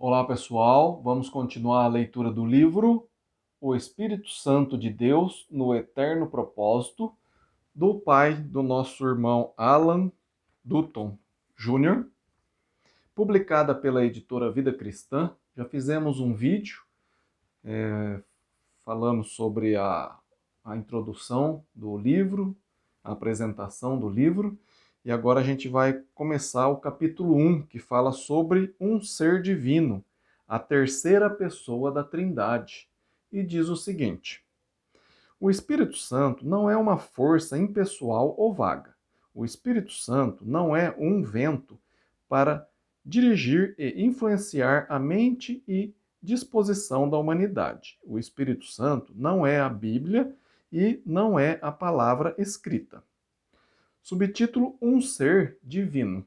Olá, pessoal. Vamos continuar a leitura do livro O Espírito Santo de Deus no Eterno Propósito, do pai do nosso irmão Alan Dutton Jr., publicada pela editora Vida Cristã. Já fizemos um vídeo falando sobre a introdução do livro, a apresentação do livro, e agora a gente vai começar o capítulo 1, que fala sobre um ser divino, a terceira pessoa da Trindade, e diz o seguinte: o Espírito Santo não é uma força impessoal ou vaga. O Espírito Santo não é um vento para dirigir e influenciar a mente e disposição da humanidade. O Espírito Santo não é a Bíblia e não é a palavra escrita. Subtítulo: Um ser divino.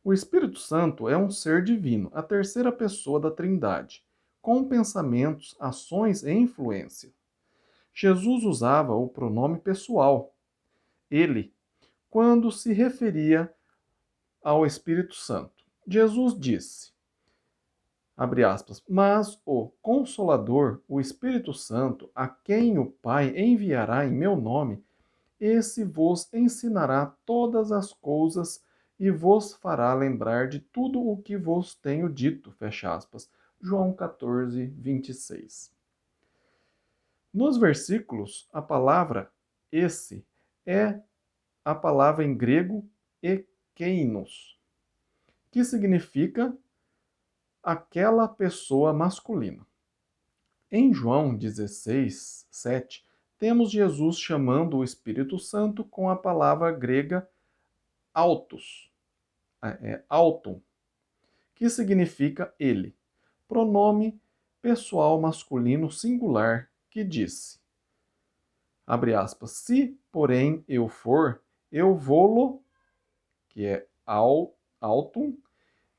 O Espírito Santo é um ser divino, a terceira pessoa da Trindade, com pensamentos, ações e influência. Jesus usava o pronome pessoal, ele, quando se referia ao Espírito Santo. Jesus disse, abre aspas, mas o Consolador, o Espírito Santo, a quem o Pai enviará em meu nome, esse vos ensinará todas as coisas e vos fará lembrar de tudo o que vos tenho dito, fecha aspas. João 14, 26. Nos versículos, a palavra esse é a palavra em grego ekeinos, que significa aquela pessoa masculina. Em João 16, 7, temos Jesus chamando o Espírito Santo com a palavra grega autos, auton, que significa ele, pronome pessoal masculino singular que disse, abre aspas, se, porém, eu for, eu vou-lo, que é autum,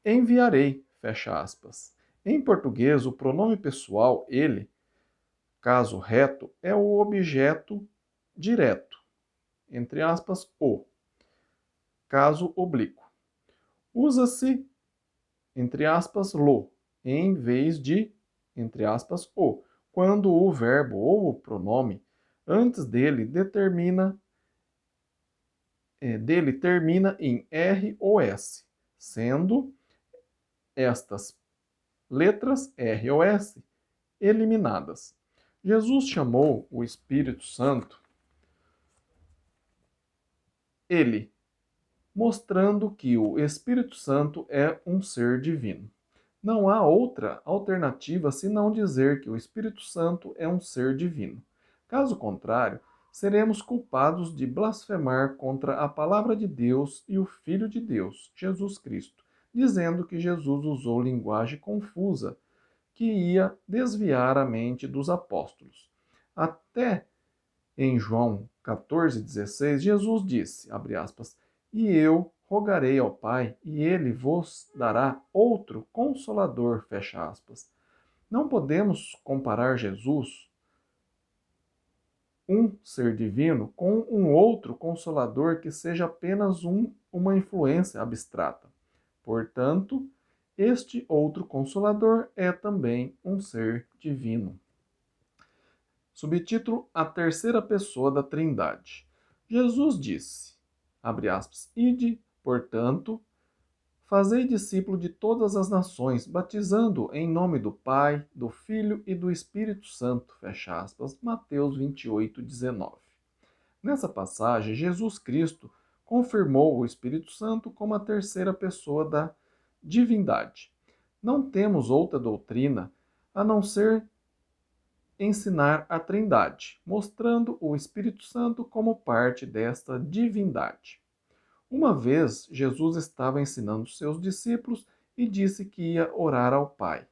enviarei, fecha aspas. Em português, o pronome pessoal, ele, caso reto, é o objeto direto, entre aspas, o, caso oblíquo. Usa-se, entre aspas, lo, em vez de, entre aspas, o, quando o verbo ou o pronome antes dele termina em R ou S, sendo estas letras R ou S eliminadas. Jesus chamou o Espírito Santo ele, mostrando que o Espírito Santo é um ser divino. Não há outra alternativa senão dizer que o Espírito Santo é um ser divino. Caso contrário, seremos culpados de blasfemar contra a palavra de Deus e o Filho de Deus, Jesus Cristo, dizendo que Jesus usou linguagem confusa que ia desviar a mente dos apóstolos. Até em João 14,16, Jesus disse, abre aspas, e eu rogarei ao Pai, e ele vos dará outro consolador, fecha aspas. Não podemos comparar Jesus, um ser divino, com um outro consolador que seja apenas uma influência abstrata. Portanto, este outro consolador é também um ser divino. Subtítulo: A terceira pessoa da Trindade. Jesus disse, abre aspas, ide, portanto, fazei discípulo de todas as nações, batizando em nome do Pai, do Filho e do Espírito Santo, fecha aspas, Mateus 28, 19. Nessa passagem, Jesus Cristo confirmou o Espírito Santo como a terceira pessoa da divindade. Não temos outra doutrina a não ser ensinar a Trindade, mostrando o Espírito Santo como parte desta divindade. Uma vez, Jesus estava ensinando seus discípulos e disse que ia orar ao Pai,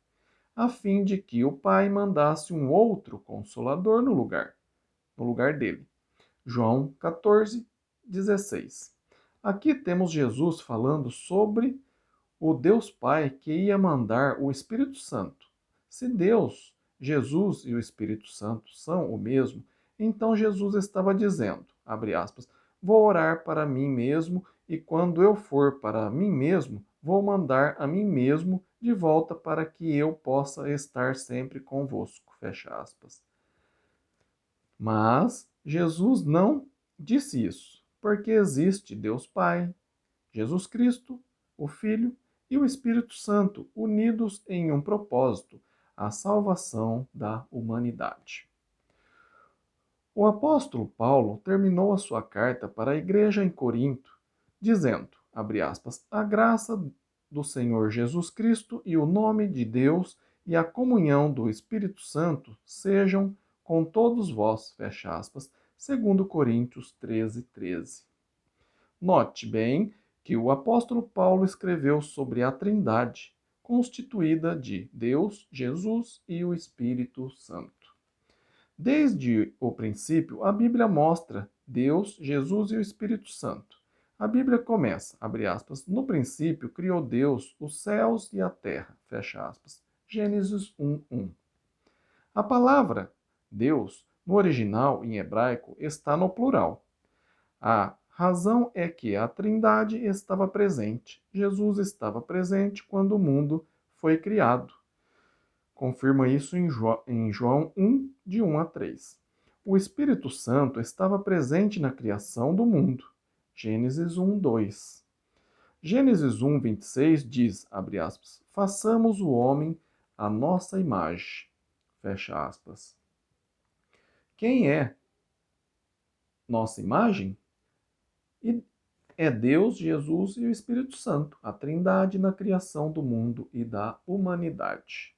a fim de que o Pai mandasse um outro consolador no lugar dele. João 14, 16. Aqui temos Jesus falando sobre o Deus Pai que ia mandar o Espírito Santo. Se Deus, Jesus e o Espírito Santo são o mesmo, então Jesus estava dizendo, abre aspas, vou orar para mim mesmo e quando eu for para mim mesmo, vou mandar a mim mesmo de volta para que eu possa estar sempre convosco. Fecha aspas. Mas Jesus não disse isso, porque existe Deus Pai, Jesus Cristo, o Filho e o Espírito Santo, unidos em um propósito, a salvação da humanidade. O apóstolo Paulo terminou a sua carta para a igreja em Corinto, dizendo, abre aspas, a graça do Senhor Jesus Cristo e o nome de Deus e a comunhão do Espírito Santo sejam com todos vós, fecha aspas, segundo Coríntios 13, 13. Note bem que o apóstolo Paulo escreveu sobre a Trindade, constituída de Deus, Jesus e o Espírito Santo. Desde o princípio, a Bíblia mostra Deus, Jesus e o Espírito Santo. A Bíblia começa, abre aspas, no princípio criou Deus os céus e a terra, fecha aspas. Gênesis 1:1. A palavra Deus, no original em hebraico, está no plural. A razão é que a Trindade estava presente. Jesus estava presente quando o mundo foi criado. Confirma isso em João 1, de 1 a 3. O Espírito Santo estava presente na criação do mundo. Gênesis 1, 2. Gênesis 1, 26 diz, abre aspas, façamos o homem à nossa imagem. Fecha aspas. Quem é nossa imagem? É Deus, Jesus e o Espírito Santo, a Trindade na criação do mundo e da humanidade.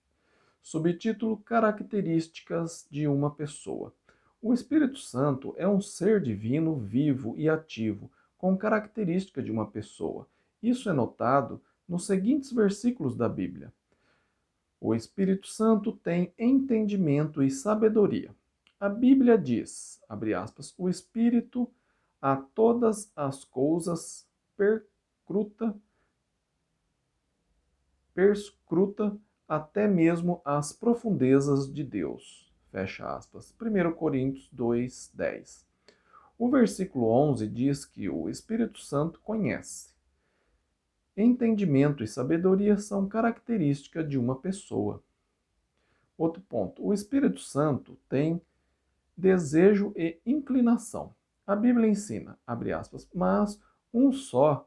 Subtítulo: Características de uma pessoa. O Espírito Santo é um ser divino vivo e ativo, com característica de uma pessoa. Isso é notado nos seguintes versículos da Bíblia. O Espírito Santo tem entendimento e sabedoria. A Bíblia diz, abre aspas, o Espírito a todas as coisas perscruta até mesmo as profundezas de Deus. Fecha aspas. 1 Coríntios 2, 10. O versículo 11 diz que o Espírito Santo conhece. Entendimento e sabedoria são características de uma pessoa. Outro ponto. O Espírito Santo tem desejo e inclinação. A Bíblia ensina, abre aspas, mas um só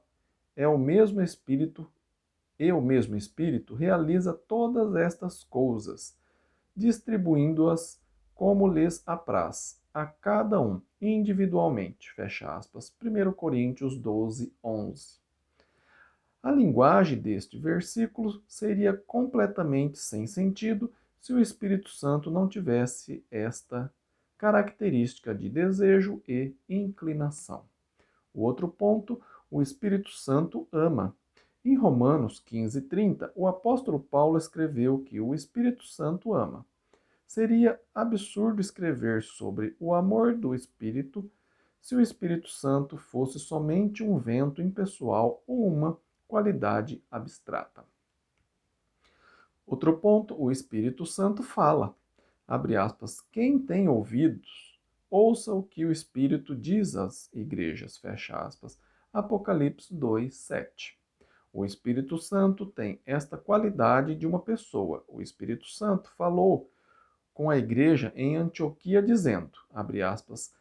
é o mesmo Espírito e o mesmo Espírito realiza todas estas coisas, distribuindo-as como lhes apraz, a cada um individualmente. Fecha aspas. 1 Coríntios 12, 11. A linguagem deste versículo seria completamente sem sentido se o Espírito Santo não tivesse esta característica de desejo e inclinação. O outro ponto, o Espírito Santo ama. Em Romanos 15:30, o apóstolo Paulo escreveu que o Espírito Santo ama. Seria absurdo escrever sobre o amor do Espírito se o Espírito Santo fosse somente um vento impessoal ou uma qualidade abstrata. Outro ponto, o Espírito Santo fala. Abre aspas, quem tem ouvidos, ouça o que o Espírito diz às igrejas, fecha aspas. Apocalipse 2, 7. O Espírito Santo tem esta qualidade de uma pessoa. O Espírito Santo falou com a igreja em Antioquia dizendo, abre aspas,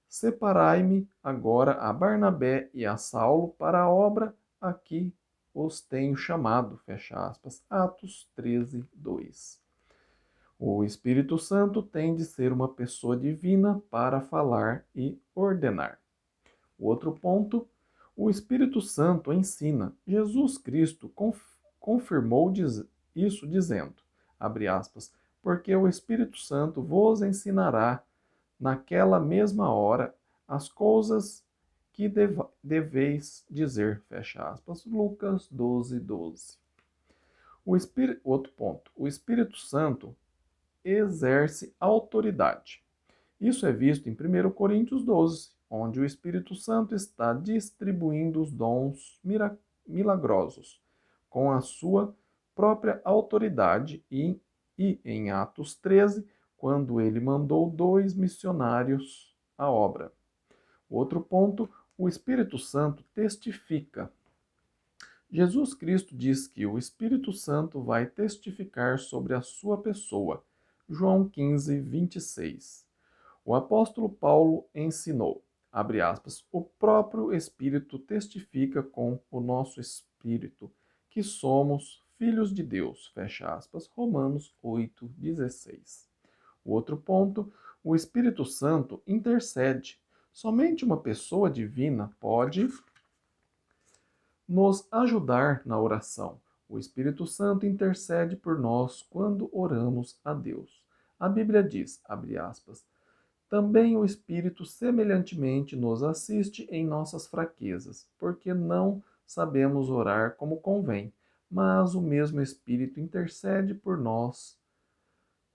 separai-me agora a Barnabé e a Saulo para a obra a que os tenho chamado, fecha aspas. Atos 13, 2. O Espírito Santo tem de ser uma pessoa divina para falar e ordenar. O outro ponto, o Espírito Santo ensina. Jesus Cristo confirmou isso dizendo, abre aspas, porque o Espírito Santo vos ensinará naquela mesma hora as coisas que deveis dizer, fecha aspas. Lucas 12, 12. Outro ponto, o Espírito Santo exerce autoridade. Isso é visto em 1 Coríntios 12, onde o Espírito Santo está distribuindo os dons milagrosos com a sua própria autoridade e em Atos 13, quando ele mandou 2 missionários à obra. Outro ponto, o Espírito Santo testifica. Jesus Cristo diz que o Espírito Santo vai testificar sobre a sua pessoa. João 15, 26. O apóstolo Paulo ensinou, abre aspas, o próprio Espírito testifica com o nosso espírito que somos filhos de Deus, fecha aspas, Romanos 8, 16. O outro ponto, o Espírito Santo intercede. Somente uma pessoa divina pode nos ajudar na oração. O Espírito Santo intercede por nós quando oramos a Deus. A Bíblia diz, abre aspas, também o Espírito semelhantemente nos assiste em nossas fraquezas, porque não sabemos orar como convém, mas o mesmo Espírito intercede por nós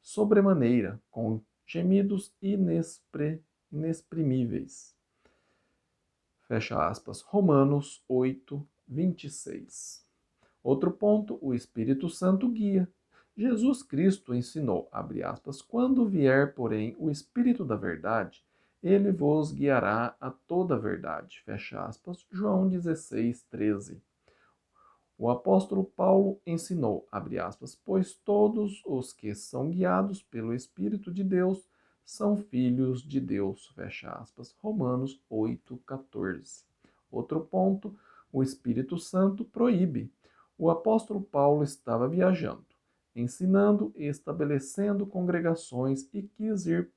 sobremaneira, com gemidos inexprimíveis. Fecha aspas. Romanos 8, 26. Outro ponto, o Espírito Santo guia. Jesus Cristo ensinou, abre aspas, quando vier, porém, o Espírito da verdade, ele vos guiará a toda a verdade. Fecha aspas. João 16, 13. O apóstolo Paulo ensinou, abre aspas, pois todos os que são guiados pelo Espírito de Deus são filhos de Deus, fecha aspas, Romanos 8, 14. Outro ponto, o Espírito Santo proíbe. O apóstolo Paulo estava viajando, ensinando e estabelecendo congregações e quis ir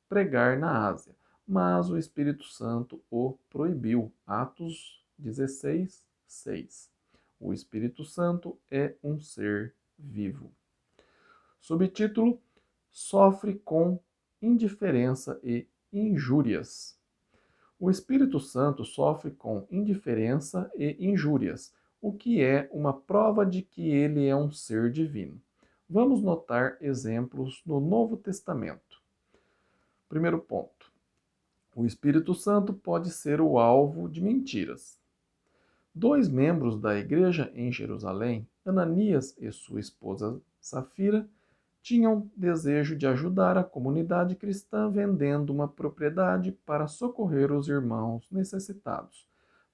pregar na Ásia, mas o Espírito Santo o proibiu. Atos 16, 6. O Espírito Santo é um ser vivo. Subtítulo: Sofre com indiferença e injúrias. O Espírito Santo sofre com indiferença e injúrias, o que é uma prova de que ele é um ser divino. Vamos notar exemplos no Novo Testamento. Primeiro ponto: o Espírito Santo pode ser o alvo de mentiras. Dois membros da igreja em Jerusalém, Ananias e sua esposa Safira, tinham desejo de ajudar a comunidade cristã vendendo uma propriedade para socorrer os irmãos necessitados,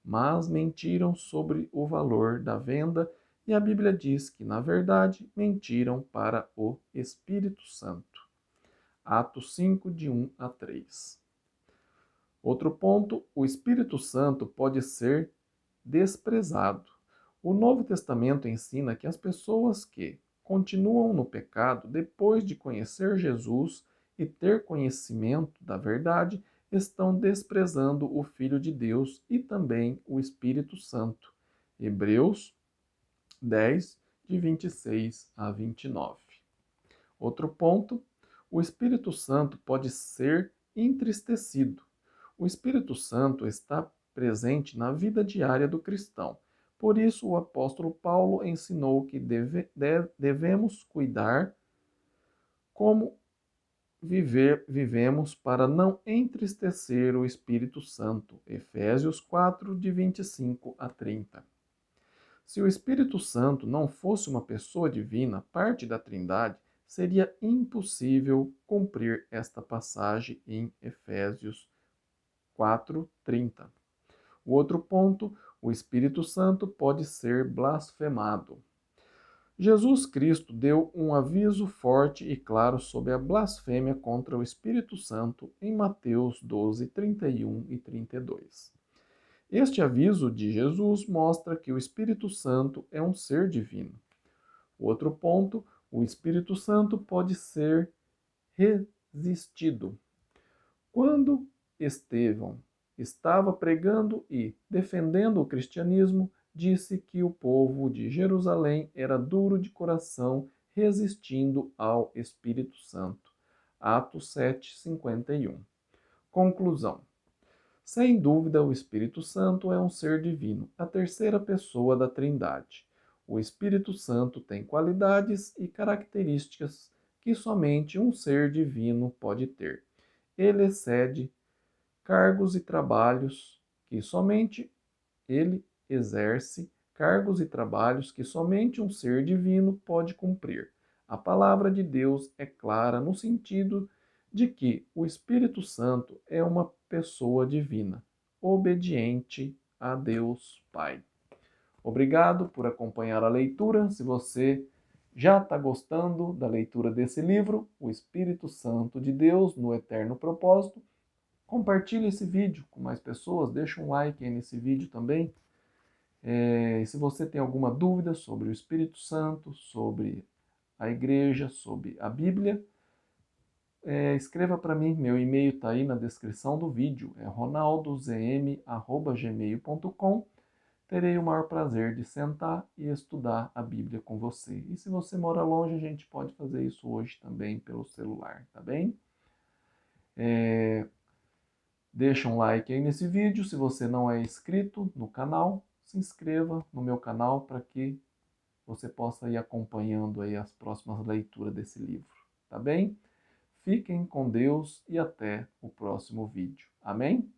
mas mentiram sobre o valor da venda e a Bíblia diz que, na verdade, mentiram para o Espírito Santo. Atos 5, de 1 a 3. Outro ponto, o Espírito Santo pode ser desprezado. O Novo Testamento ensina que as pessoas que continuam no pecado depois de conhecer Jesus e ter conhecimento da verdade estão desprezando o Filho de Deus e também o Espírito Santo. Hebreus 10, de 26 a 29. Outro ponto, o Espírito Santo pode ser entristecido. O Espírito Santo está presente na vida diária do cristão. Por isso, o apóstolo Paulo ensinou que devemos cuidar como vivemos para não entristecer o Espírito Santo. Efésios 4, de 25 a 30. Se o Espírito Santo não fosse uma pessoa divina, parte da Trindade, seria impossível cumprir esta passagem em Efésios 4:30. O outro ponto, o Espírito Santo pode ser blasfemado. Jesus Cristo deu um aviso forte e claro sobre a blasfêmia contra o Espírito Santo em Mateus 12, 31 e 32. Este aviso de Jesus mostra que o Espírito Santo é um ser divino. Outro ponto, o Espírito Santo pode ser resistido. Quando Estevão estava pregando e defendendo o cristianismo, disse que o povo de Jerusalém era duro de coração, resistindo ao Espírito Santo. Atos 7:51. Conclusão. Sem dúvida, o Espírito Santo é um ser divino, a terceira pessoa da Trindade. O Espírito Santo tem qualidades e características que somente um ser divino pode ter. Ele excede cargos e trabalhos que somente ele exerce, cargos e trabalhos que somente um ser divino pode cumprir. A palavra de Deus é clara no sentido de que o Espírito Santo é uma pessoa divina, obediente a Deus Pai. Obrigado por acompanhar a leitura. Se você já está gostando da leitura desse livro, O Espírito Santo de Deus no Eterno Propósito, compartilhe esse vídeo com mais pessoas, deixa um like aí nesse vídeo também. E se você tem alguma dúvida sobre o Espírito Santo, sobre a igreja, sobre a Bíblia, escreva para mim. Meu e-mail está aí na descrição do vídeo, é ronaldozm@gmail.com. Terei o maior prazer de sentar e estudar a Bíblia com você. E se você mora longe, a gente pode fazer isso hoje também pelo celular, tá bem? Deixa um like aí nesse vídeo. Se você não é inscrito no canal, se inscreva no meu canal para que você possa ir acompanhando aí as próximas leituras desse livro, tá bem? Fiquem com Deus e até o próximo vídeo. Amém?